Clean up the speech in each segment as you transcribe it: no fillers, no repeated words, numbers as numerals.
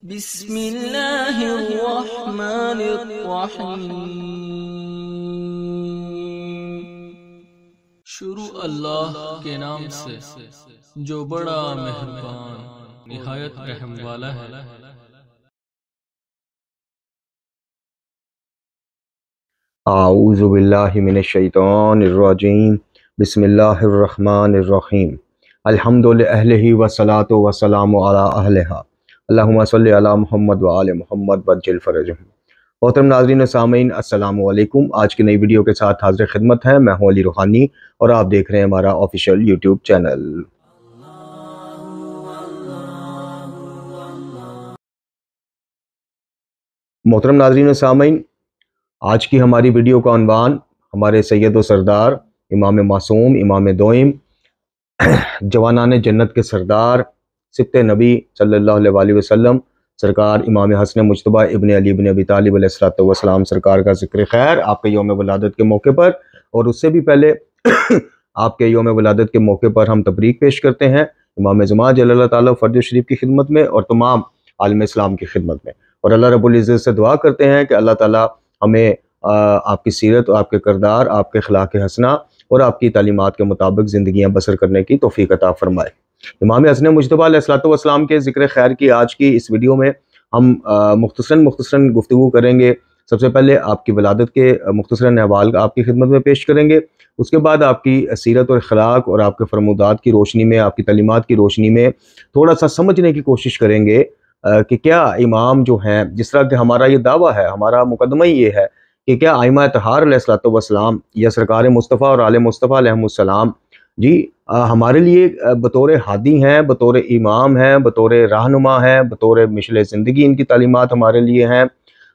بسم اللہ الرحمن الرحیم۔ شروع اللہ کے نام سے جو بڑا مہربان نہایت رحم والا ہے۔ اعوذ باللہ من الشیطان الرجیم، بسم اللہ الرحمن الرحیم۔ الحمد للہ والصلاۃ والسلام علی اہلہا، اللہم صلی علی محمد وآل محمد وعجل فرجہم۔ محترم ناظرین و سامعین، السلام علیکم۔ آج کی نئی ویڈیو کے ساتھ حاضر خدمت ہے، میں ہوں علی روحانی اور آپ دیکھ رہے ہیں ہمارا آفیشیل یوٹیوب چینل۔ محترم ناظرین و سامعین، آج کی ہماری ویڈیو کا عنوان ہمارے سید و سردار امام معصوم، امام دوئم، جوانان جنت کے سردار، سبط نبی صلی اللہ علیہ وآلہ وسلم سرکار امام حسن مجتبیٰ ابن علی ابن ابی طالب علیہ السلام سرکار کا ذکر خیر آپ کے یوم ولادت کے موقع پر، اور اس سے بھی پہلے آپ کے یوم ولادت کے موقع پر ہم تبریک پیش کرتے ہیں امام زمان جل اللہ تعالیٰ فرد شریف کی خدمت میں اور تمام عالم اسلام کی خدمت میں، اور اللہ رب العزت سے دعا کرتے ہیں کہ اللہ تعالیٰ ہمیں آپ کی سیرت اور آپ کے کردار، آپ کے اخلاق حسنہ اور آپ کی تعلیمات کے مطابق زندگیاں بسر کرنے کی توفیق عطا فرمائے۔ امام حسن مجتبیٰ علیہ السلام کے ذکر خیر کی آج کی اس ویڈیو میں ہم مختصراً گفتگو کریں گے۔ سب سے پہلے آپ کی ولادت کے مختصراً احوال آپ کی خدمت میں پیش کریں گے، اس کے بعد آپ کی سیرت اور اخلاق اور آپ کے فرمودات کی روشنی میں، آپ کی تعلیمات کی روشنی میں تھوڑا سا سمجھنے کی کوشش کریں گے کہ کیا امام جو ہیں، جس طرح کہ ہمارا یہ دعویٰ ہے، ہمارا مقدمہ یہ ہے کہ کیا ائمہ اطہار علیہ السلام یا سرکار مصطفیٰ اور آل مصطفیٰ علیہ السلام جی ہمارے لیے بطور ہادی ہیں، بطور امام ہیں، بطور رہنما ہیں، بطور مشل زندگی ان کی تعلیمات ہمارے لیے ہیں۔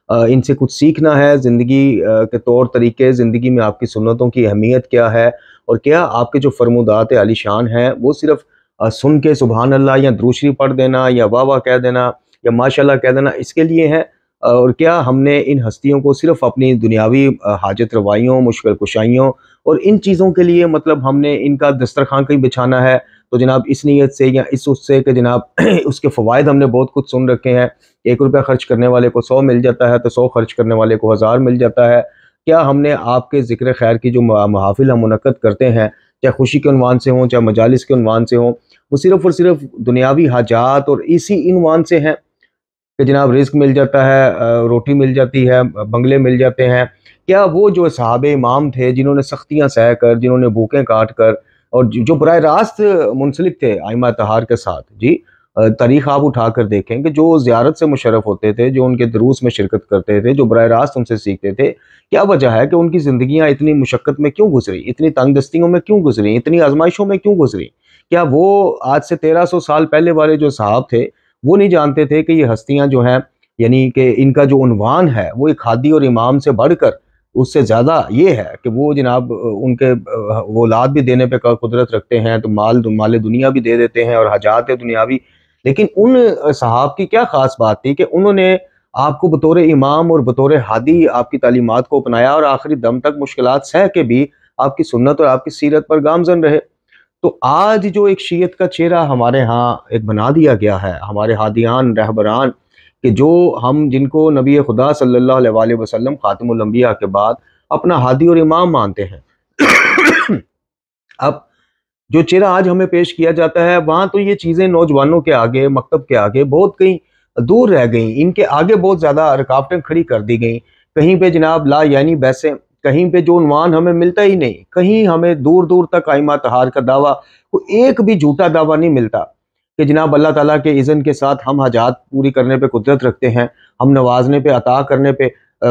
ان سے کچھ سیکھنا ہے، زندگی کے طور طریقے، زندگی میں آپ کی سنتوں کی اہمیت کیا ہے، اور کیا آپ کے جو فرمودات عالی شان ہیں وہ صرف سن کے سبحان اللہ یا درود شریف پڑھ دینا یا واہ واہ کہہ دینا یا ماشاءاللہ کہہ دینا اس کے لیے ہیں، اور کیا ہم نے ان ہستیوں کو صرف اپنی دنیاوی حاجت روائیوں، مشکل کشائیوں اور ان چیزوں کے لیے مطلب ہم نے ان کا دسترخوان کہیں بچھانا ہے تو جناب اس نیت سے یا اس سے کہ جناب اس کے فوائد ہم نے بہت کچھ سن رکھے ہیں، 1 روپیہ خرچ کرنے والے کو 100 مل جاتا ہے تو 100 خرچ کرنے والے کو 1000 مل جاتا ہے۔ کیا ہم نے آپ کے ذکر خیر کی جو محافل ہم منعقد کرتے ہیں، چاہے خوشی کے عنوان سے ہوں، چاہے مجالس کے عنوان سے ہوں، وہ صرف اور صرف دنیاوی حاجات اور اسی عنوان سے ہیں کہ جناب رزق مل جاتا ہے، روٹی مل جاتی ہے، بنگلے مل جاتے ہیں؟ کیا وہ جو صحابہ امام تھے جنہوں نے سختیاں سہ کر، جنہوں نے بھوکیں کاٹ کر، اور جو براہ راست منسلک تھے ائمہ طہار کے ساتھ، جی تاریخ آپ اٹھا کر دیکھیں کہ جو زیارت سے مشرف ہوتے تھے، جو ان کے دروس میں شرکت کرتے تھے، جو براہ راست ان سے سیکھتے تھے، کیا وجہ ہے کہ ان کی زندگیاں اتنی مشقت میں کیوں گزری، اتنی تنگ دستیوں میں کیوں گزری، اتنی آزمائشوں میں کیوں گزری؟ کیا وہ آج سے 1300 سال پہلے والے جو صحاب تھے وہ نہیں جانتے تھے کہ یہ ہستیاں جو ہیں، یعنی کہ ان کا جو عنوان ہے وہ ایک ہادی اور امام سے بڑھ کر اس سے زیادہ یہ ہے کہ وہ جناب ان کے وہ اولاد بھی دینے پہ قدرت رکھتے ہیں، تو مال دنیا بھی دے دیتے ہیں اور حاجات دنیاوی۔ لیکن ان صحاب کی کیا خاص بات تھی کہ انہوں نے آپ کو بطور امام اور بطور ہادی آپ کی تعلیمات کو اپنایا اور آخری دم تک مشکلات سہ کے بھی آپ کی سنت اور آپ کی سیرت پر گامزن رہے۔ تو آج جو ایک شیعت کا چہرہ ہمارے ہاں ایک بنا دیا گیا ہے، ہمارے ہادیان رہبران، کہ جو ہم جن کو نبی خدا صلی اللہ علیہ وآلہ وسلم خاتم الانبیاء کے بعد اپنا ہادی اور امام مانتے ہیں، اب جو چہرہ آج ہمیں پیش کیا جاتا ہے وہاں تو یہ چیزیں نوجوانوں کے آگے، مکتب کے آگے بہت کہیں دور رہ گئیں، ان کے آگے بہت زیادہ رکاوٹیں کھڑی کر دی گئیں۔ کہیں پہ جناب لا یعنی بیسیں، کہیں پہ جو عنوان ہمیں ملتا ہی نہیں، کہیں ہمیں دور دور تک ائمہ طہار کا دعویٰ، کوئی ایک بھی جھوٹا دعویٰ نہیں ملتا کہ جناب اللہ تعالیٰ کے اذن کے ساتھ ہم حاجات پوری کرنے پہ قدرت رکھتے ہیں، ہم نوازنے پہ، عطا کرنے پہ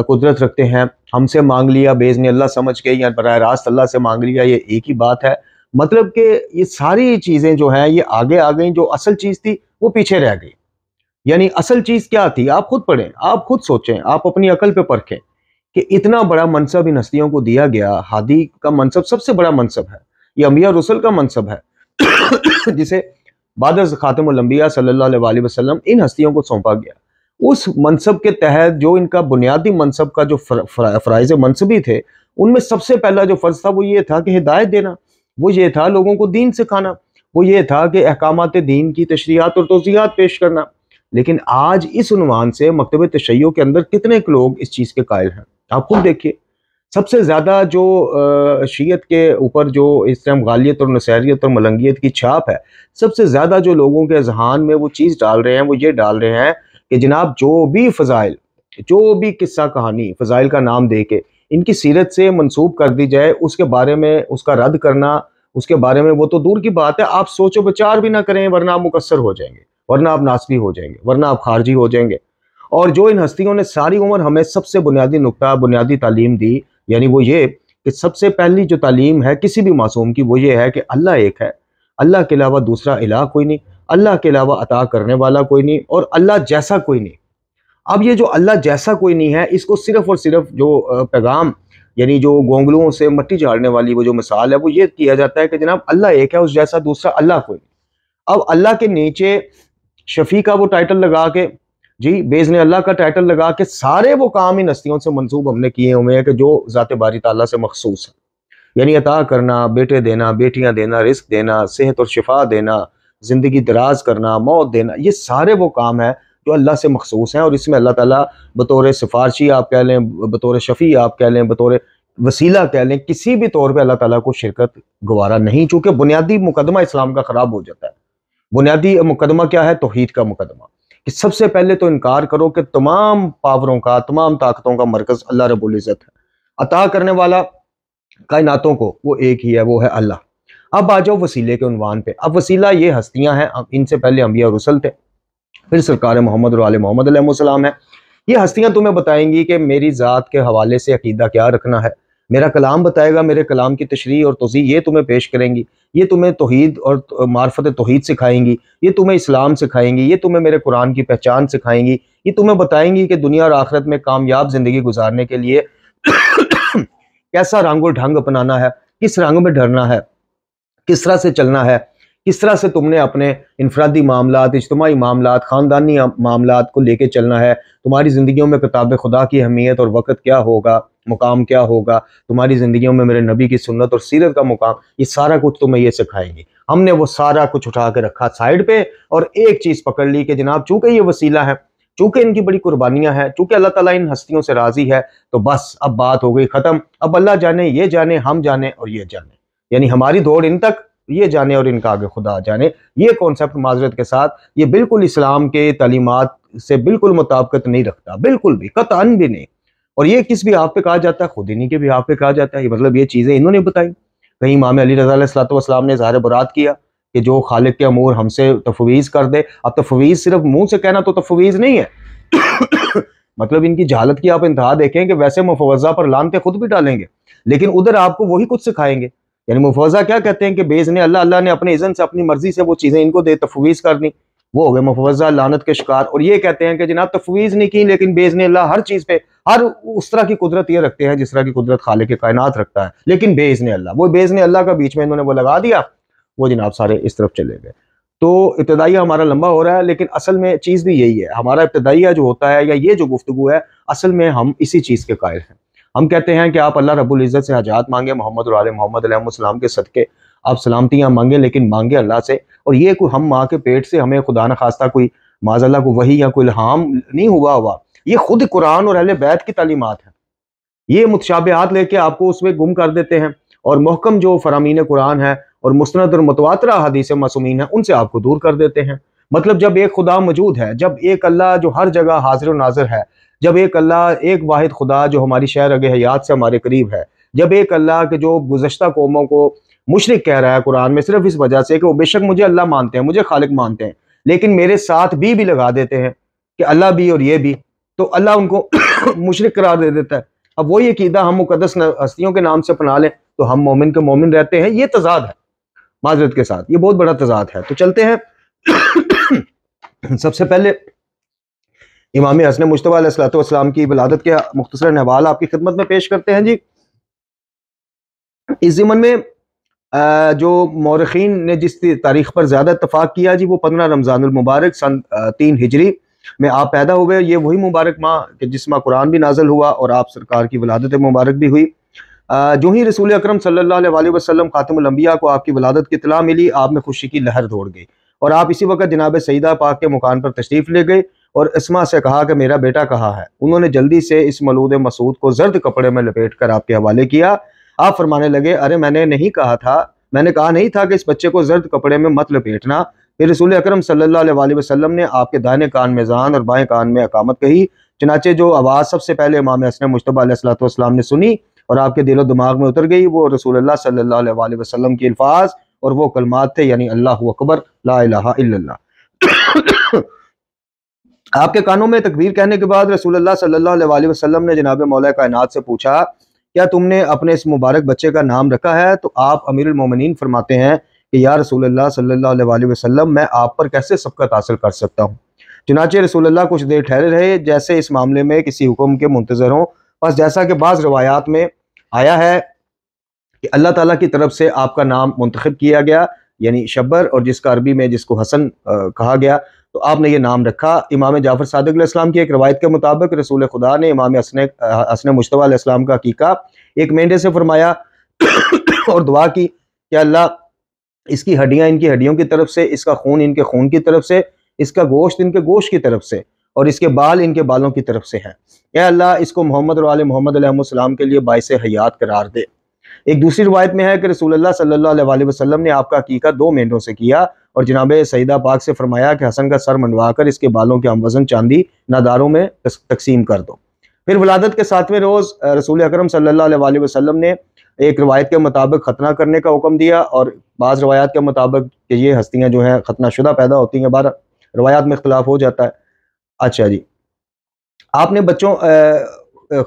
قدرت رکھتے ہیں، ہم سے مانگ لیا باذن اللہ سمجھ کے یا براہ راست اللہ سے مانگ لیا، یہ ایک ہی بات ہے۔ مطلب کہ یہ ساری چیزیں جو ہیں یہ آگے آ گئیں، جو اصل چیز تھی وہ پیچھے رہ گئی۔ یعنی اصل چیز کیا تھی؟ آپ خود پڑھیں، آپ خود سوچیں، آپ اپنی عقل پہ پرکھیں کہ اتنا بڑا منصب ان ہستیوں کو دیا گیا۔ ہادی کا منصب سب سے بڑا منصب ہے، یہ انبیاء رسول کا منصب ہے جسے بعد از خاتم الانبیاء صلی اللہ علیہ وآلہ وسلم ان ہستیوں کو سونپا گیا۔ اس منصب کے تحت جو ان کا بنیادی منصب کا جو فرائض منصبی تھے، ان میں سب سے پہلا جو فرض تھا وہ یہ تھا کہ ہدایت دینا، وہ یہ تھا لوگوں کو دین سکھانا، وہ یہ تھا کہ احکامات دین کی تشریحات اور توضیحات پیش کرنا۔ لیکن آج اس عنوان سے مکتب تشیع کے اندر کتنے لوگ اس چیز کے قائل ہیں؟ آپ خود دیکھیے، سب سے زیادہ جو شیعت کے اوپر جو اس ٹائم غالیت اور نصیریت اور ملنگیت کی چھاپ ہے، سب سے زیادہ جو لوگوں کے اذہان میں وہ چیز ڈال رہے ہیں وہ یہ ڈال رہے ہیں کہ جناب جو بھی فضائل، جو بھی قصہ کہانی فضائل کا نام دے کے ان کی سیرت سے منسوب کر دی جائے، اس کے بارے میں اس کا رد کرنا، اس کے بارے میں وہ تو دور کی بات ہے، آپ سوچ و بچار بھی نہ کریں ورنہ آپ مقصر ہو جائیں گے، ورنہ آپ ناسبی ہو جائیں گے، ورنہ آپ خارجی ہو جائیں گے۔ اور جو ان ہستیوں نے ساری عمر ہمیں سب سے بنیادی نقطہ، بنیادی تعلیم دی، یعنی وہ یہ کہ سب سے پہلی جو تعلیم ہے کسی بھی معصوم کی وہ یہ ہے کہ اللہ ایک ہے، اللہ کے علاوہ دوسرا الہ کوئی نہیں، اللہ کے علاوہ عطا کرنے والا کوئی نہیں، اور اللہ جیسا کوئی نہیں۔ اب یہ جو اللہ جیسا کوئی نہیں ہے، اس کو صرف اور صرف جو پیغام، یعنی جو گونگلوں سے مٹی جھاڑنے والی وہ جو مثال ہے وہ یہ کیا جاتا ہے کہ جناب اللہ ایک ہے، اس جیسا دوسرا اللہ کوئی نہیں۔ اب اللہ کے نیچے شفیع کا وہ ٹائٹل لگا کے، جی باذن اللہ کا ٹائٹل لگا کے سارے وہ کام ان ہستیوں سے منسوب ہم نے کیے ہوئے ہیں کہ جو ذات باری تعالیٰ سے مخصوص ہے، یعنی عطا کرنا، بیٹے دینا، بیٹیاں دینا، رزق دینا، صحت اور شفا دینا، زندگی دراز کرنا، موت دینا، یہ سارے وہ کام ہیں جو اللہ سے مخصوص ہیں، اور اس میں اللہ تعالیٰ بطور سفارشی آپ کہہ لیں، بطور شفیع آپ کہہ لیں، بطور وسیلہ کہہ لیں، کسی بھی طور پہ اللہ تعالیٰ کو شرکت گوارا نہیں، چونکہ بنیادی مقدمہ اسلام کا خراب ہو جاتا ہے۔ بنیادی مقدمہ کیا ہے؟ توحید کا مقدمہ، کہ سب سے پہلے تو انکار کرو کہ تمام پاوروں کا، تمام طاقتوں کا مرکز اللہ رب العزت ہے، عطا کرنے والا کائناتوں کو وہ ایک ہی ہے، وہ ہے اللہ۔ اب آ جاؤ وسیلے کے عنوان پہ۔ اب وسیلہ یہ ہستیاں ہیں، ان سے پہلے انبیاء اور رسل تھے، پھر سرکار محمد اور آل محمد علیہ السلام ہے۔ یہ ہستیاں تمہیں بتائیں گی کہ میری ذات کے حوالے سے عقیدہ کیا رکھنا ہے، میرا کلام بتائے گا، میرے کلام کی تشریح اور توضیح یہ تمہیں پیش کریں گی، یہ تمہیں توحید اور معرفت توحید سکھائیں گی، یہ تمہیں اسلام سکھائیں گی، یہ تمہیں میرے قرآن کی پہچان سکھائیں گی، یہ تمہیں بتائیں گی کہ دنیا اور آخرت میں کامیاب زندگی گزارنے کے لیے کیسا رنگ و ڈھنگ اپنانا ہے، کس رنگ میں ڈھرنا ہے، کس طرح سے چلنا ہے، کس طرح سے تم نے اپنے انفرادی معاملات، اجتماعی معاملات، خاندانی معاملات کو لے کے چلنا ہے، تمہاری زندگیوں میں کتاب خدا کی اہمیت اور وقت کیا ہوگا، مقام کیا ہوگا، تمہاری زندگیوں میں میرے نبی کی سنت اور سیرت کا مقام، یہ سارا کچھ تمہیں یہ سکھائیں گے۔ ہم نے وہ سارا کچھ اٹھا کے رکھا سائیڈ پہ، اور ایک چیز پکڑ لی کہ جناب چونکہ یہ وسیلہ ہے، چونکہ ان کی بڑی قربانیاں ہیں، چونکہ اللہ تعالیٰ ان ہستیوں سے راضی ہے، تو بس اب بات ہو گئی ختم۔ اب اللہ جانے، یہ جانے، ہم جانے اور یہ جانے، یعنی ہماری دوڑ ان تک، یہ جانے اور ان کا آگے خدا جانے۔ یہ کانسیپٹ معذرت کے ساتھ یہ بالکل اسلام کے تعلیمات سے بالکل مطابقت نہیں رکھتا، بالکل بھی، قطعاً بھی نہیں۔ اور یہ کس بھی آپ پہ کہا جاتا ہے؟ خود انہی کے بھی آپ پہ کہا جاتا ہے۔ یہ مطلب یہ چیزیں انہوں نے بتائی۔ کہیں امام علی رضا علیہ السلام نے اظہار برات کیا کہ جو خالق کے امور ہم سے تفویض کر دے۔ اب تفویض صرف منہ سے کہنا تو تفویض نہیں ہے مطلب ان کی جہالت کی آپ انتہا دیکھیں کہ ویسے مفوضہ پر لعنتیں خود بھی ڈالیں گے، لیکن ادھر آپ کو وہی کچھ سکھائیں گے۔ یعنی مفوضہ کیا کہتے ہیں کہ باذن اللہ نے اپنے اذن سے، اپنی مرضی سے وہ چیزیں ان کو دے، تفویض کر دی، وہ ہو گئے مفوضہ لعنت کے شکار۔ اور یہ کہتے ہیں کہ جناب تفویض نہیں کی، لیکن باذن اللہ ہر چیز پہ، ہر اس طرح کی قدرت یہ رکھتے ہیں جس طرح کی قدرت خالق کائنات رکھتا ہے، لیکن باذن اللہ، وہ باذن اللہ کا بیچ میں انہوں نے وہ لگا دیا، وہ جناب سارے اس طرف چلے گئے۔ تو ابتدائیہ ہمارا لمبا ہو رہا ہے، لیکن اصل میں چیز بھی یہی ہے۔ ہمارا ابتدائیہ جو ہوتا ہے یا یہ جو گفتگو ہے، اصل میں ہم اسی چیز کے قائل ہیں۔ ہم کہتے ہیں کہ آپ اللہ رب العزت سے حاجات مانگیں، محمد اور آل محمد علیہ السلام کے صدقے آپ سلامتیاں مانگیں، لیکن مانگیں اللہ سے۔ اور یہ کوئی ہم ماں کے پیٹ سے ہمیں خدا نخواستہ کوئی معاذ اللہ کو وحی یا کوئی الہام نہیں ہوا، یہ خود قرآن اور اہل بیت کی تعلیمات ہیں۔ یہ متشابہات لے کے آپ کو اس میں گم کر دیتے ہیں، اور محکم جو فرامین قرآن ہے اور مستند اور متواترہ حدیث معصومین ہیں ان سے آپ کو دور کر دیتے ہیں۔ مطلب جب ایک خدا موجود ہے، جب ایک اللہ جو ہر جگہ حاضر و ناظر ہے، جب ایک اللہ، ایک واحد خدا جو ہماری شہر اگ حیات سے ہمارے قریب ہے، جب ایک اللہ کہ جو گزشتہ قوموں کو مشرک کہہ رہا ہے قرآن میں صرف اس وجہ سے کہ وہ بے شک مجھے اللہ مانتے ہیں، مجھے خالق مانتے ہیں، لیکن میرے ساتھ بھی لگا دیتے ہیں کہ اللہ بھی اور یہ بھی، تو اللہ ان کو مشرک قرار دے دیتا ہے۔ اب وہی عقیدہ ہم مقدس ہستیوں کے نام سے اپنا لیں تو ہم مومن کے مومن رہتے ہیں۔ یہ تضاد ہے معذرت کے ساتھ، یہ بہت بڑا تضاد ہے۔ تو چلتے ہیں سب سے پہلے امام حسن مجتبیٰ علیہ السلام کی ولادت کے مختصر احوال آپ کی خدمت میں پیش کرتے ہیں۔ جی اس ضمن میں جو مورخین نے جس تاریخ پر زیادہ اتفاق کیا جی، وہ 15 رمضان المبارک سن 3 ہجری میں آپ پیدا ہوئے۔ یہ وہی مبارک ماہ کہ جس ماہ قرآن بھی نازل ہوا اور آپ سرکار کی ولادت مبارک بھی ہوئی۔ جو ہی رسول اکرم صلی اللہ علیہ وسلم خاتم الانبیاء کو آپ کی ولادت کی اطلاع ملی، آپ میں خوشی کی لہر دوڑ گئی۔ اور آپ اسی وقت جناب سیدہ پاک کے مکان پر تشریف لے گئے اور اسما سے کہا کہ میرا بیٹا کہاں ہے؟ انہوں نے جلدی سے اس مولود مسعود کو زرد کپڑے میں لپیٹ کر آپ کے حوالے کیا۔ آپ فرمانے لگے ارے میں نے کہا نہیں تھا کہ اس بچے کو زرد کپڑے میں مت لپیٹنا۔ پھر رسول اکرم صلی اللہ علیہ وسلم نے آپ کے دائیں کان میں اذان اور بائیں کان میں اقامت کہی۔ چنانچہ جو آواز سب سے پہلے امام حسن مجتبیٰ علیہ السلام نے سنی اور آپ کے دل و دماغ میں اتر گئی، وہ رسول اللہ صلی اللہ علیہ وسلم کی الفاظ اور وہ کلمات تھے، یعنی اللہ اکبر لا الہ الا اللہ۔ آپ کے کانوں میں تکبیر کہنے کے بعد رسول اللہ صلی اللہ علیہ وسلم نے جناب مولا کائنات سے پوچھا کیا تم نے اپنے اس مبارک بچے کا نام رکھا ہے؟ تو آپ امیر المومنین فرماتے ہیں کہ یا رسول اللہ صلی اللہ علیہ وسلم میں آپ پر کیسے سبقت حاصل کر سکتا ہوں؟ چنانچہ رسول اللہ کچھ دیر ٹھہرے رہے جیسے اس معاملے میں کسی حکم کے منتظر ہوں۔ بس جیسا کہ بعض روایات میں آیا ہے کہ اللہ تعالیٰ کی طرف سے آپ کا نام منتخب کیا گیا، یعنی شبر، اور جس کا عربی میں جس کو حسن کہا گیا، تو آپ نے یہ نام رکھا۔ امام جعفر صادق علیہ السلام کی ایک روایت کے مطابق رسول خدا نے امام حسن مجتبیٰ علیہ السلام کا عقیقہ ایک مینڈے سے فرمایا اور دعا کی کہ اللہ اس کی ہڈیاں ان کی ہڈیوں کی طرف سے، اس کا خون ان کے خون کی طرف سے، اس کا گوشت ان کے گوشت کی طرف سے، اور اس کے بال ان کے بالوں کی طرف سے ہیں۔ اے اللہ اس کو محمد اور آل محمد علیہ السلام کے لیے باعث حیات قرار دے۔ ایک دوسری روایت میں ہے کہ رسول اللہ صلی اللہ علیہ وسلم نے آپ کا عقیقہ 2 مینڈوں سے کیا اور جناب سیدہ پاک سے فرمایا کہ حسن کا سر منڈوا کر اس کے بالوں کے ہم وزن چاندی ناداروں میں تقسیم کر دو۔ پھر ولادت کے 7ویں روز رسول اکرم صلی اللہ علیہ وسلم نے ایک روایت کے مطابق ختنہ کرنے کا حکم دیا، اور بعض روایات کے مطابق کہ یہ ہستیاں جو ہیں ختنہ شدہ پیدا ہوتی ہیں، بارہ روایات میں اختلاف ہو جاتا ہے۔ اچھا جی، آپ نے بچوں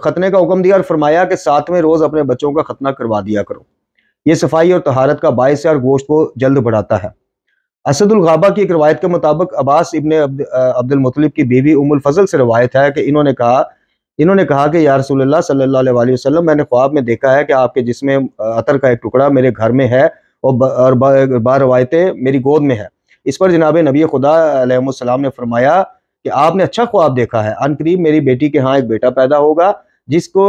ختنے کا حکم دیا اور فرمایا کہ 7ویں روز اپنے بچوں کا ختنہ کروا دیا کرو، یہ صفائی اور طہارت کا باعث ہے اور گوشت کو جلد بڑھاتا ہے۔ اسد الغابہ کی ایک روایت کے مطابق عباس ابن عبد المطلب کی بیوی ام الفضل سے روایت ہے کہ انہوں نے کہا کہ یا رسول اللہ صلی اللہ علیہ وسلم میں نے خواب میں دیکھا ہے کہ آپ کے جسم عطر کا ایک ٹکڑا میرے گھر میں ہے اور بار روایتیں میری گود میں ہے۔ اس پر جناب نبی خدا علیہ السلام نے فرمایا کہ آپ نے اچھا خواب دیکھا ہے، ان قریب میری بیٹی کے ہاں ایک بیٹا پیدا ہوگا جس کو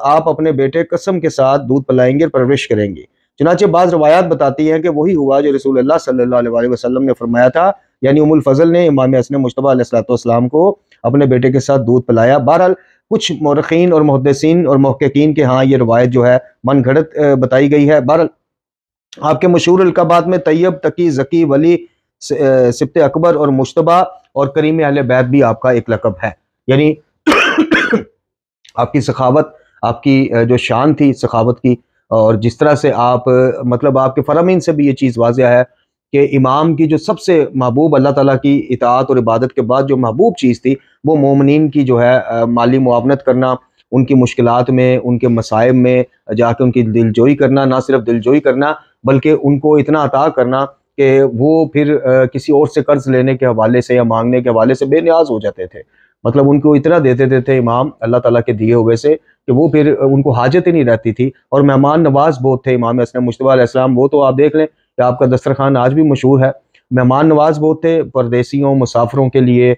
آپ اپنے بیٹے قسم کے ساتھ دودھ پلائیں گے اور پرورش کریں گے۔ چنانچہ بعض روایات بتاتی ہیں کہ وہی ہوا جو رسول اللہ صلی اللہ علیہ وسلم نے فرمایا تھا، یعنی ام الفضل نے امام حسن مجتبیٰ علیہ السلام کو اپنے بیٹے کے ساتھ دودھ پلایا۔ بہرحال کچھ مورخین اور محدثین اور محققین کے ہاں یہ روایت جو ہے من گھڑت بتائی گئی ہے۔ بہرحال آپ کے مشہور القابات میں طیب، تقی، ذکی، ولی، سبت اکبر اور مجتبیٰ اور کریم اہل بیت بھی آپ کا ایک لقب ہے، یعنی آپ کی سخاوت، آپ کی جو شان تھی سخاوت کی، اور جس طرح سے آپ مطلب آپ کے فرامین سے بھی یہ چیز واضح ہے کہ امام کی جو سب سے محبوب اللہ تعالیٰ کی اطاعت اور عبادت کے بعد جو محبوب چیز تھی وہ مومنین کی جو ہے مالی معاونت کرنا، ان کی مشکلات میں، ان کے مصائب میں جا کے ان کی دلجوئی کرنا، نہ صرف دلجوئی کرنا بلکہ ان کو اتنا عطا کرنا کہ وہ پھر کسی اور سے قرض لینے کے حوالے سے یا مانگنے کے حوالے سے بے نیاز ہو جاتے تھے۔ مطلب ان کو اتنا دیتے تھے امام اللہ تعالیٰ کے دیے ہوئے سے کہ وہ پھر ان کو حاجت ہی نہیں رہتی تھی، اور مہمان نواز بہت تھے امام حسن مجتبیٰ علیہ السلام۔ وہ تو آپ دیکھ لیں کہ آپ کا دسترخوان آج بھی مشہور ہے، مہمان نواز بہت تھے، پردیسیوں، مسافروں کے لیے،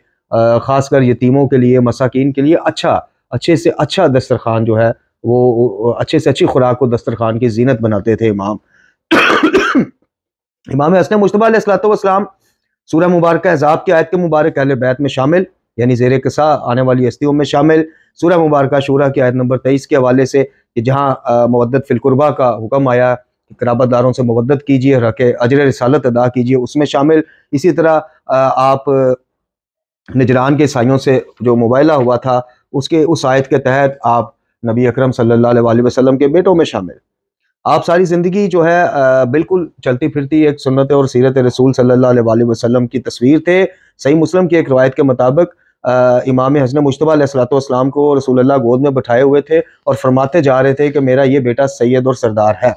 خاص کر یتیموں کے لیے، مساکین کے لیے اچھے سے اچھا دسترخوان جو ہے وہ اچھے سے اچھی خوراک کو دسترخوان کی زینت بناتے تھے امام۔ امام حسن مجتبیٰ علیہ السلام سورہ مبارکہ احزاب کی آیت کے مبارک اہل بیت میں شامل، یعنی زیر قصہ آنے والی ہستیوں میں شامل، سورہ مبارکہ شورى کی آیت نمبر 23 کے حوالے سے کہ جہاں مودت فی القربہ کا حکم آیا کہ قرابت داروں سے مودت کیجیے، رکھے اجر رسالت ادا کیجیے، اس میں شامل۔ اسی طرح آپ نجران کے عیسائیوں سے جو مباہلہ ہوا تھا اس آیت کے تحت آپ نبی اکرم صلی اللہ علیہ وسلم کے بیٹوں میں شامل۔ آپ ساری زندگی جو ہے بالکل چلتی پھرتی ایک سنت اور سیرت رسول صلی اللہ علیہ وسلم کی تصویر تھے۔ صحیح مسلم کی ایک روایت کے مطابق امام حسن مجتبیٰ علیہ السلام کو رسول اللہ گود میں بٹھائے ہوئے تھے اور فرماتے جا رہے تھے کہ میرا یہ بیٹا سید اور سردار ہے۔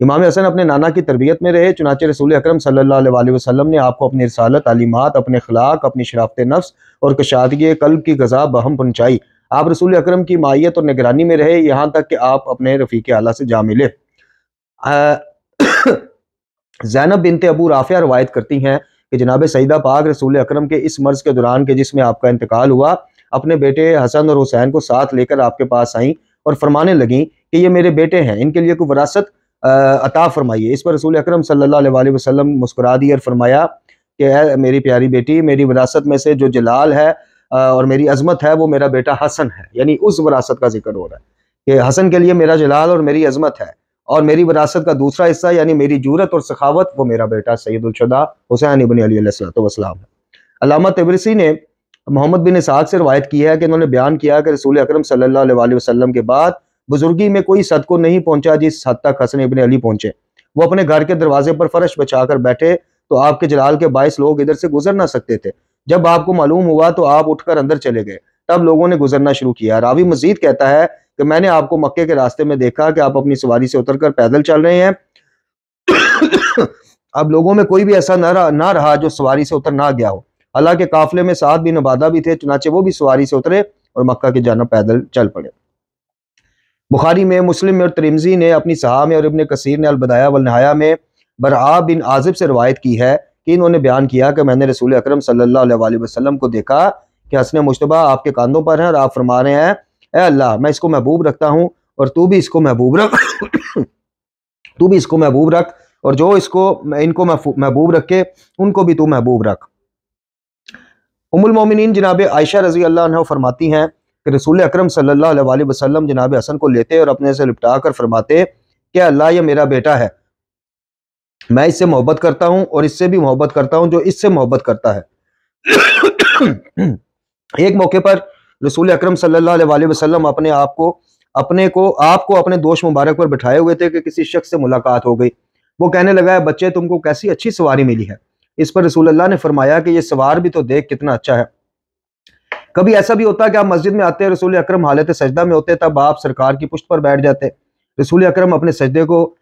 امام حسن اپنے نانا کی تربیت میں رہے، چنانچہ رسول اکرم صلی اللہ علیہ وسلم نے آپ کو اپنی رسالت، تعلیمات، اپنے اخلاق، اپنی شرافت نفس اور کشادگی قلب کی غذا بہم پہنچائی۔ آپ رسول اکرم کی مائیت اور نگرانی میں رہے یہاں تک کہ آپ اپنے رفیق اعلیٰ سے جا ملے۔ زینب بنت ابو رافع روایت کرتی ہیں کہ جناب سیدہ پاک رسول اکرم کے اس مرض کے دوران کہ جس میں آپ کا انتقال ہوا، اپنے بیٹے حسن اور حسین کو ساتھ لے کر آپ کے پاس آئیں اور فرمانے لگیں کہ یہ میرے بیٹے ہیں، ان کے لیے کوئی وراثت عطا فرمائیے۔ اس پر رسول اکرم صلی اللہ علیہ وسلم مسکرا دی اور فرمایا کہ اے میری پیاری بیٹی، میری وراثت میں سے جو جلال ہے اور میری عظمت ہے وہ میرا بیٹا حسن ہے. یعنی اس وراثت کا ذکر ہو رہا ہے کہ حسن کے لیے میرا جلال اور میری عظمت ہے، اور میری وراثت کا دوسرا حصہ یعنی میری جرأت اور سخاوت وہ میرا بیٹا سید الشہداء حسین ابن علی علیہ السلام ہے. علامہ طبرسی نے محمد بن اسحاق سے روایت کی ہے کہ انہوں نے بیان کیا کہ رسول اکرم صلی اللہ علیہ وسلم کے بعد بزرگی میں کوئی صد کو نہیں پہنچا جس حد تک حسن ابن علی پہنچے. وہ اپنے گھر کے دروازے پر فرش بچھا کر بیٹھے تو آپ کے جلال کے باعث لوگ ادھر سے گزر نہ سکتے تھے. جب آپ کو معلوم ہوا تو آپ اٹھ کر اندر چلے گئے، تب لوگوں نے گزرنا شروع کیا. راوی مزید کہتا ہے کہ میں نے آپ کو مکے کے راستے میں دیکھا کہ آپ اپنی سواری سے اتر کر پیدل چل رہے ہیں. اب لوگوں میں کوئی بھی ایسا نہ رہا جو سواری سے اتر نہ گیا ہو. حالانکہ قافلے میں سعد بن عبادہ بھی تھے، چنانچہ وہ بھی سواری سے اترے اور مکہ کی جانب پیدل چل پڑے. بخاری میں، مسلم میں اور ترمذی نے اپنی صحاح میں اور ابن کثیر نے البدایہ والنہایہ میں برعا بن عازب سے روایت کی ہے کہ انہوں نے بیان کیا کہ میں نے رسول اکرم صلی اللہ علیہ وسلم کو دیکھا کہ حسن مجتبیٰ آپ کے کاندھوں پر ہیں اور آپ فرما رہے ہیں اے اللہ میں اس کو محبوب رکھتا ہوں اور تو بھی اس کو محبوب رکھ تو بھی اس کو محبوب رکھ، اور جو ان کو محبوب رکھے ان کو بھی تو محبوب رکھ. ام المومنین جناب عائشہ رضی اللہ عنہ فرماتی ہیں کہ رسول اکرم صلی اللہ علیہ وسلم جناب حسن کو لیتے اور اپنے سے لپٹا کر فرماتے کہ اللہ یہ میرا بیٹا ہے، میں اس سے محبت کرتا ہوں اور اس سے بھی محبت کرتا ہوں جو اس سے محبت کرتا ہے. ایک موقع پر رسول اکرم صلی اللہ علیہ وسلم آپ کو اپنے دوش مبارک پر بٹھائے ہوئے تھے کہ کسی شخص سے ملاقات ہو گئی. وہ کہنے لگا بچے تم کو کیسی اچھی سواری ملی ہے. اس پر رسول اللہ نے فرمایا کہ یہ سوار بھی تو دیکھ کتنا اچھا ہے. کبھی ایسا بھی ہوتا کہ آپ مسجد میں آتے رسول اکرم حالت سجدہ میں ہوتے، تب آپ سرکار کی پشت پر بیٹھ جاتے. رسول اکرم اپنے سجدے کو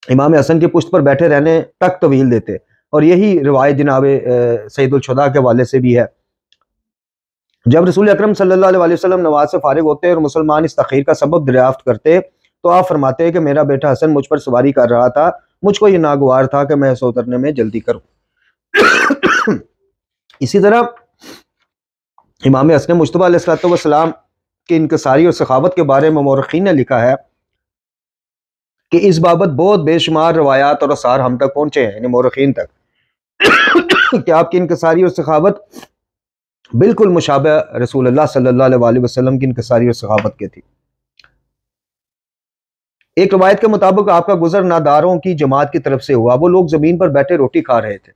امام حسن کی پشت پر بیٹھے رہنے تک طویل دیتے، اور یہی روایت جناب سید الشہداء کے حوالے سے بھی ہے. جب رسول اکرم صلی اللہ علیہ وسلم نماز سے فارغ ہوتے اور مسلمان اس تاخیر کا سبب دریافت کرتے تو آپ فرماتے کہ میرا بیٹا حسن مجھ پر سواری کر رہا تھا، مجھ کو یہ ناگوار تھا کہ میں اسے اترنے میں جلدی کروں. اسی طرح امام حسن مجتبیٰ علیہ السلام کی انکساری اور سخاوت کے بارے میں مورخین نے لکھا ہے کہ اس بابت بہت بے شمار روایات اور آثار ہم تک پہنچے ہیں، یعنی مورخین تک، کہ آپ کی انکساری اور سخاوت بالکل مشابہ رسول اللہ صلی اللہ علیہ وسلم کی انکساری اور سخاوت کے تھی. ایک روایت کے مطابق آپ کا گزر ناداروں کی جماعت کی طرف سے ہوا. وہ لوگ زمین پر بیٹھے روٹی کھا رہے تھے.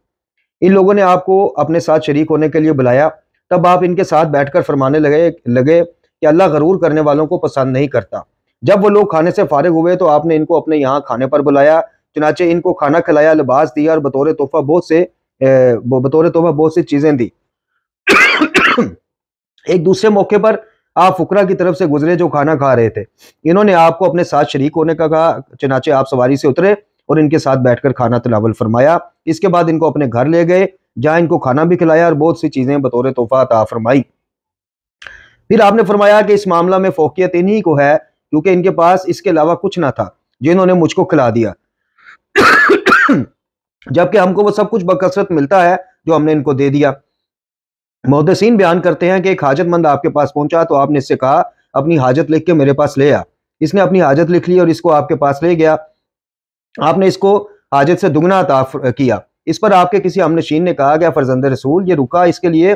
ان لوگوں نے آپ کو اپنے ساتھ شریک ہونے کے لیے بلایا. تب آپ ان کے ساتھ بیٹھ کر فرمانے لگے کہ اللہ غرور کرنے والوں کو پسند نہیں کرتا. جب وہ لوگ کھانے سے فارغ ہوئے تو آپ نے ان کو اپنے یہاں کھانے پر بلایا، چنانچہ ان کو کھانا کھلایا، لباس دیا اور بطور تحفہ بہت سی چیزیں دی. ایک دوسرے موقع پر آپ فقراء کی طرف سے گزرے جو کھانا کھا رہے تھے. انہوں نے آپ کو اپنے ساتھ شریک ہونے کا کہا، چنانچہ آپ سواری سے اترے اور ان کے ساتھ بیٹھ کر کھانا تناول فرمایا. اس کے بعد ان کو اپنے گھر لے گئے جہاں ان کو کھانا بھی کھلایا اور بہت سی چیزیں بطور تحفہ عطا فرمائی. پھر آپ نے فرمایا کہ اس معاملہ میں فوقیت انہی کو ہے کیونکہ ان کے پاس اس کے علاوہ کچھ نہ تھا جو انہوں نے مجھ کو کھلا دیا، جبکہ ہم کو وہ سب کچھ بکثرت ملتا ہے جو ہم نے ان کو دے دیا. محدثین بیان کرتے ہیں کہ ایک حاجت مند آپ کے پاس پہنچا تو آپ نے اس سے کہا اپنی حاجت لکھ کے میرے پاس لے آ. اس نے اپنی حاجت لکھ لی اور اس کو آپ کے پاس لے گیا. آپ نے اس کو حاجت سے دگنا عطا کیا. اس پر آپ کے کسی ہمنشین نے کہا کہ فرزند رسول یہ رکا اس کے لیے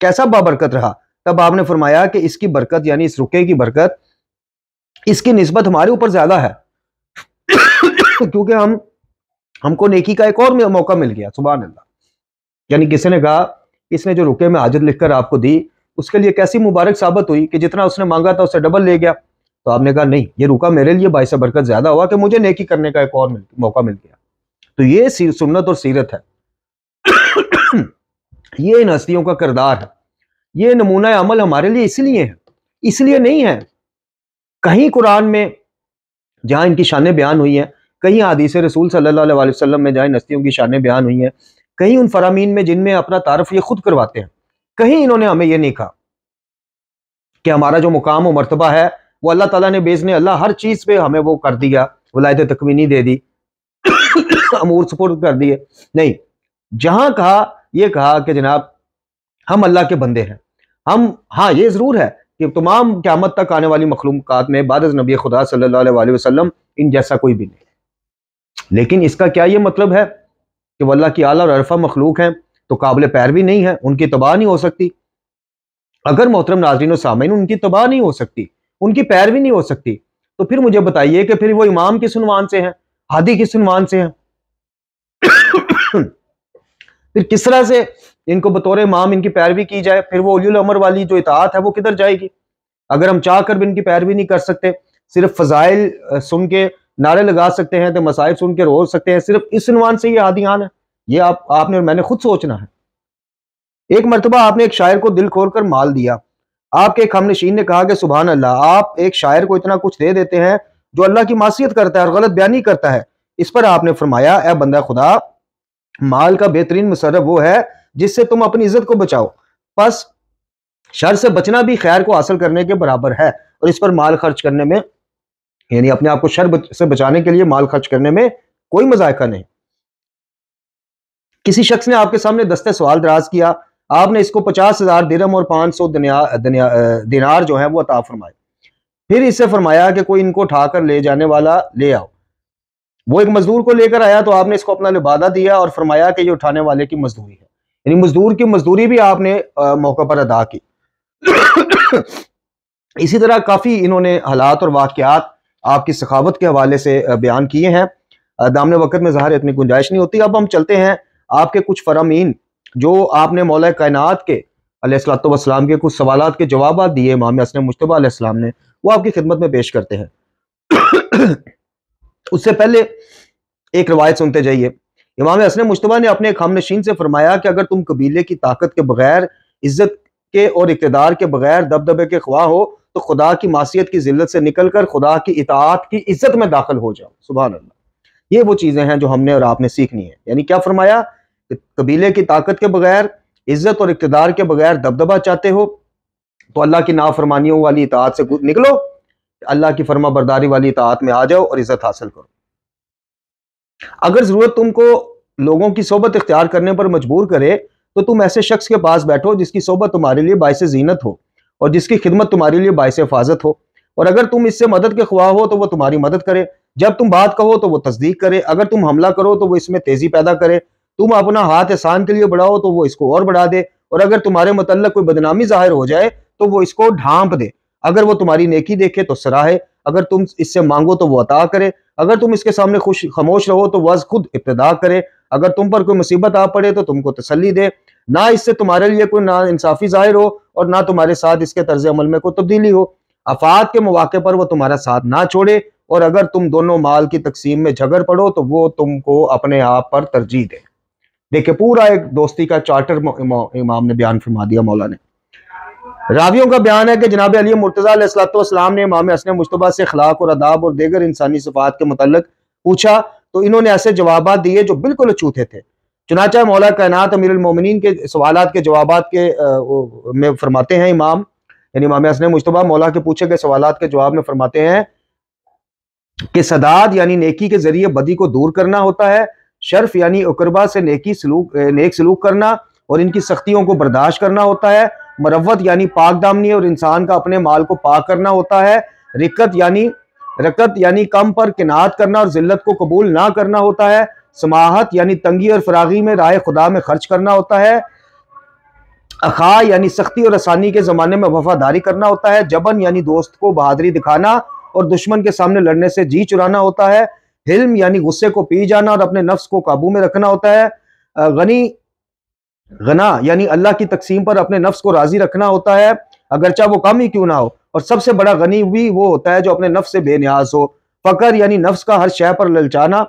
کیسا بابرکت رہا. تب آپ نے فرمایا کہ اس کی برکت یعنی اس رکے کی برکت اس کی نسبت ہمارے اوپر زیادہ ہے کیونکہ ہم کو نیکی کا ایک اور موقع مل گیا. سبحان اللہ. یعنی کسی نے کہا اس نے جو رکے میں حاجت لکھ کر آپ کو دی اس کے لیے کیسی مبارک ثابت ہوئی کہ جتنا اس نے مانگا تھا اسے ڈبل لے گیا. تو آپ نے کہا نہیں، یہ رکا میرے لیے باعث برکت زیادہ ہوا کہ مجھے نیکی کرنے کا ایک اور موقع مل گیا. تو یہ سنت اور سیرت ہے. یہ ان ہستیوں کا کردار ہے. یہ نمونہ عمل ہمارے لیے اس لیے ہے، اس لیے نہیں ہے. کہیں قرآن میں جہاں ان کی شانیں بیان ہوئی ہیں، کہیں حدیث رسول صلی اللہ علیہ وسلم میں جہاں ان ہستیوں کی شانیں بیان ہوئی ہیں، کہیں ان فرامین میں جن میں اپنا تعارف یہ خود کرواتے ہیں، کہیں انہوں نے ہمیں یہ نہیں کہا کہ ہمارا جو مقام و مرتبہ ہے وہ اللہ تعالیٰ نے بیزنے اللہ ہر چیز پہ ہمیں وہ کر دیا، ولایت تکوینی دے دی، امور سپرد کر دیے. نہیں، جہاں کہا یہ کہا کہ جناب ہم اللہ کے بندے ہیں. ہاں یہ ضرور ہے کہ تمام قیامت تک آنے والی مخلوقات میں بعد از نبی خدا صلی اللہ علیہ وسلم ان جیسا کوئی بھی نہیں. لیکن اس کا کیا یہ مطلب ہے کہ وہ اللہ کی اعلیٰ اور عرفہ مخلوق ہیں تو قابل پیروی نہیں ہے، ان کی اتباع نہیں ہو سکتی۔ اگر محترم ناظرین و سامعین ان کی اتباع نہیں ہو سکتی، ان کی پیروی نہیں ہو سکتی، تو پھر مجھے بتائیے کہ پھر وہ امام کس عنوان سے ہیں، ہادی کس عنوان سے ہیں؟ پھر کس طرح سے ان کو بطور امام ان کی پیروی کی جائے؟ پھر وہ اولی الامر والی جو اطاعت ہے وہ کدھر جائے گی؟ اگر ہم چاہ کر بھی ان کی پیروی نہیں کر سکتے، صرف فضائل سن کے نعرے لگا سکتے ہیں تو مسائل سن کے رو سکتے ہیں، صرف اس عنوان سے یہ ہادیان ہے؟ یہ آپ نے اور میں نے خود سوچنا ہے۔ ایک مرتبہ آپ نے ایک شاعر کو دل کھول کر مال دیا۔ آپ کے ایک ہم نشین نے کہا کہ سبحان اللہ، آپ ایک شاعر کو اتنا کچھ دے دیتے ہیں جو اللہ کی معصیت کرتا ہے اور غلط بیانی کرتا ہے۔ اس پر آپ نے فرمایا، اے بندہ خدا، مال کا بہترین مصرف وہ ہے جس سے تم اپنی عزت کو بچاؤ، پس شر سے بچنا بھی خیر کو حاصل کرنے کے برابر ہے، اور اس پر مال خرچ کرنے میں، یعنی اپنے آپ کو شر سے بچانے کے لیے مال خرچ کرنے میں کوئی مذائقہ نہیں۔ کسی شخص نے آپ کے سامنے دستے سوال دراز کیا، آپ نے اس کو 50,000 درہم اور 500 دینار جو ہیں وہ عطا فرمائے، پھر اس سے فرمایا کہ کوئی ان کو اٹھا کر لے جانے والا لے آؤ۔ وہ ایک مزدور کو لے کر آیا تو آپ نے اس کو اپنا لبادہ دیا اور فرمایا کہ یہ اٹھانے والے کی مزدوری ہے، یعنی مزدور کی مزدوری بھی آپ نے موقع پر ادا کی۔ اسی طرح کافی انہوں نے حالات اور واقعات آپ کی سخاوت کے حوالے سے بیان کیے ہیں۔ دامن وقت میں ظاہر اتنی گنجائش نہیں ہوتی۔ اب ہم چلتے ہیں آپ کے کچھ فرامین جو آپ نے مولا کائنات کے علیہ الصلوۃ والسلام کے کچھ سوالات کے جوابات دیے امام حسن مجتبیٰ علیہ السلام نے، وہ آپ کی خدمت میں پیش کرتے ہیں۔ اس سے پہلے ایک روایت سنتے جائیے۔ امام حسن مجتبیٰ نے اپنے ایک ہم نشین سے فرمایا کہ اگر تم قبیلے کی طاقت کے بغیر، عزت کے اور اقتدار کے بغیر دبدبے کے خواہ ہو تو خدا کی معصیت کی ذلت سے نکل کر خدا کی اطاعت کی عزت میں داخل ہو جاؤ۔ سبحان اللہ، یہ وہ چیزیں ہیں جو ہم نے اور آپ نے سیکھنی ہے۔ یعنی کیا فرمایا کہ قبیلے کی طاقت کے بغیر، عزت اور اقتدار کے بغیر دبدبہ چاہتے ہو تو اللہ کی نافرمانیوں والی اطاعت سے نکلو، اللہ کی فرما برداری والی اطاعت میں آ جاؤ اور عزت حاصل کرو۔ اگر ضرورت تم کو لوگوں کی صحبت اختیار کرنے پر مجبور کرے تو تم ایسے شخص کے پاس بیٹھو جس کی صحبت تمہارے لیے باعث زینت ہو اور جس کی خدمت تمہارے لیے باعث حفاظت ہو، اور اگر تم اس سے مدد کے خواہ ہو تو وہ تمہاری مدد کرے، جب تم بات کہو تو وہ تصدیق کرے، اگر تم حملہ کرو تو وہ اس میں تیزی پیدا کرے، تم اپنا ہاتھ احسان کے لیے بڑھاؤ تو وہ اس کو اور بڑھا دے، اور اگر تمہارے متعلق کوئی بدنامی ظاہر ہو جائے تو وہ اس کو ڈھانپ دے، اگر وہ تمہاری نیکی دیکھے تو سراہے، اگر تم اس سے مانگو تو وہ عطا کرے، اگر تم اس کے سامنے خاموش رہو تو وہ خود ابتدا کرے، اگر تم پر کوئی مصیبت آ پڑے تو تم کو تسلی دے، نہ اس سے تمہارے لیے کوئی نا انصافی ظاہر ہو اور نہ تمہارے ساتھ اس کے طرز عمل میں کوئی تبدیلی ہو، آفات کے مواقع پر وہ تمہارا ساتھ نہ چھوڑے، اور اگر تم دونوں مال کی تقسیم میں جھگڑ پڑو تو وہ تم کو اپنے آپ پر ترجیح دے۔ دیکھیں پورا ایک دوستی کا چارٹر امام نے بیان فرما دیا مولا نے۔ راویوں کا بیان ہے کہ جناب علی مرتضیٰ علیہ السلام نے امام حسن مجتبیٰ سے اخلاق اور آداب اور دیگر انسانی صفات کے متعلق پوچھا تو انہوں نے ایسے جوابات دیے جو بالکل اچھوتے تھے۔ چنانچہ مولا کائنات امیر المومنین کے سوالات کے جوابات کے میں فرماتے ہیں امام، یعنی امام حسن مجتبیٰ مولا کے پوچھے گئے سوالات کے جواب میں فرماتے ہیں کہ سداد یعنی نیکی کے ذریعے بدی کو دور کرنا ہوتا ہے، شرف یعنی اقربا سے نیک سلوک کرنا اور ان کی سختیوں کو برداشت کرنا ہوتا ہے، مروت یعنی پاک دامنی اور انسان کا اپنے مال کو پاک کرنا ہوتا ہے، رکت یعنی کم پر قناعت کرنا اور ذلت کو قبول نہ کرنا ہوتا ہے، سماحت یعنی تنگی اور فراغی میں راہ خدا میں خرچ کرنا ہوتا ہے، اخا یعنی سختی اور آسانی کے زمانے میں وفاداری کرنا ہوتا ہے، جبن یعنی دوست کو بہادری دکھانا اور دشمن کے سامنے لڑنے سے جی چرانا ہوتا ہے، حلم یعنی غصے کو پی جانا اور اپنے نفس کو قابو میں رکھنا ہوتا ہے، غنا یعنی اللہ کی تقسیم پر اپنے نفس کو راضی رکھنا ہوتا ہے اگرچہ وہ کم ہی کیوں نہ ہو، اور سب سے بڑا غنی بھی وہ ہوتا ہے جو اپنے نفس سے بے نیاز ہو، فقر یعنی نفس کا ہر شے پر للچانا،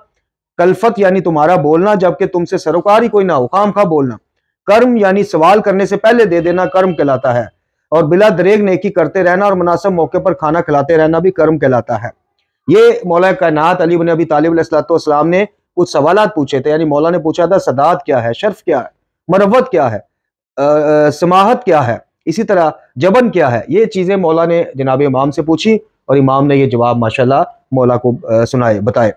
کلفت یعنی تمہارا بولنا جبکہ تم سے سروکار ہی کوئی نہ ہو، خام خواہ بولنا، کرم یعنی سوال کرنے سے پہلے دے دینا کرم کہلاتا ہے، اور بلا دریغ نیکی کرتے رہنا اور مناسب موقع پر کھانا کھلاتے رہنا بھی کرم کہلاتا ہے۔ یہ مولا کائنات علی بن ابی طالب علیہ السلام نے کچھ سوالات پوچھے تھے، یعنی مولا نے پوچھا تھا سداد کیا ہے، شرف کیا ہے، مروت کیا ہے، سماحت کیا ہے، اسی طرح جبن کیا ہے، یہ چیزیں مولا نے جناب امام سے پوچھی اور امام نے یہ جواب ماشاءاللہ مولا کو بتائے۔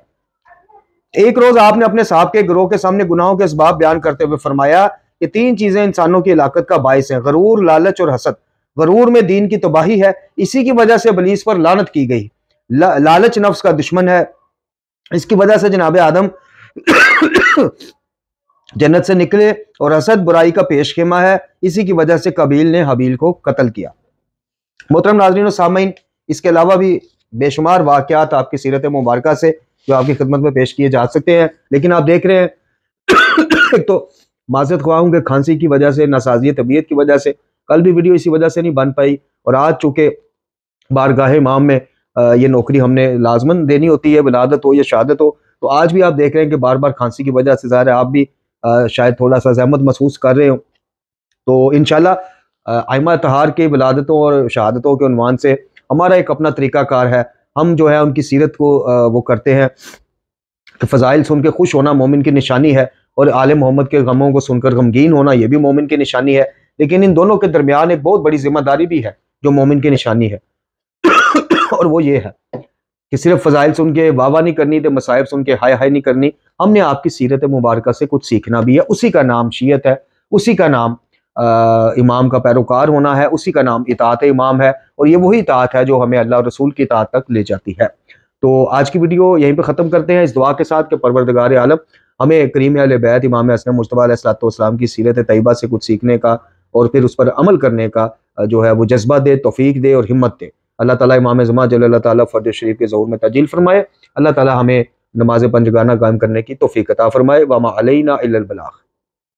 ایک روز آپ نے اپنے صاحب کے گروہ کے سامنے گناہوں کے اسباب بیان کرتے ہوئے فرمایا کہ 3 چیزیں انسانوں کی ہلاکت کا باعث ہیں، غرور، لالچ اور حسد۔ غرور میں دین کی تباہی ہے، اسی کی وجہ سے ابلیس پر لعنت کی گئی۔ لالچ نفس کا دشمن ہے، اس کی وجہ سے جناب آدم جنت سے نکلے، اور حسد برائی کا پیش خیمہ ہے، اسی کی وجہ سے قابیل نے حابیل کو قتل کیا۔ محترم ناظرین و سامعین، اس کے علاوہ بھی بے شمار واقعات آپ کی سیرت مبارکہ سے جو آپ کی خدمت میں پیش کیے جا سکتے ہیں، لیکن آپ دیکھ رہے ہیں ایک تو معذرت خواہ ہوں کہ کھانسی کی وجہ سے، ناسازی طبیعت کی وجہ سے کل بھی ویڈیو اسی وجہ سے نہیں بن پائی، اور آج چونکہ بارگاہ امام میں یہ نوکری ہم نے لازماً دینی ہوتی ہے، ولادت ہو یا شہادت ہو، تو آج بھی آپ دیکھ رہے ہیں کہ بار بار کھانسی کی وجہ سے ظاہر ہے آپ بھی شاید تھوڑا سا زحمت محسوس کر رہے ہوں۔ تو انشاءاللہ ائمہ طہار کے ولادتوں اور شہادتوں کے عنوان سے ہمارا ایک اپنا طریقہ کار ہے، ہم جو ہے ان کی سیرت کو وہ کرتے ہیں کہ فضائل سن کے خوش ہونا مومن کی نشانی ہے، اور آل محمد کے غموں کو سن کر غمگین ہونا یہ بھی مومن کی نشانی ہے، لیکن ان دونوں کے درمیان ایک بہت بڑی ذمہ داری بھی ہے جو مومن کی نشانی ہے، اور وہ یہ ہے کہ صرف فضائل سن کے واہ واہ نہیں کرنی، تے مصائب سن کے ہائے ہائے نہیں کرنی، ہم نے آپ کی سیرت مبارکہ سے کچھ سیکھنا بھی ہے، اسی کا نام شیعت ہے، اسی کا نام امام کا پیروکار ہونا ہے، اسی کا نام اطاعت امام ہے، اور یہ وہی اطاعت ہے جو ہمیں اللہ اور رسول کی اطاعت تک لے جاتی ہے۔ تو آج کی ویڈیو یہیں پہ ختم کرتے ہیں اس دعا کے ساتھ کہ پروردگار عالم ہمیں کریم اہل بیت امام حسن مجتبیٰ علیہ السلام کی سیرت طیبہ سے کچھ سیکھنے کا اور پھر اس پر عمل کرنے کا جو ہے وہ جذبہ دے، توفیق دے اور ہمت دے۔ اللہ تعالیٰ امام زمان جل اللہ تعالیٰ فرد شریف کے ظہور میں تاجیل فرمائے، اللہ تعالیٰ ہمیں نماز پنجگانہ قائم کرنے کی توفیق عطا فرمائے، وما علینا الا البلاغ۔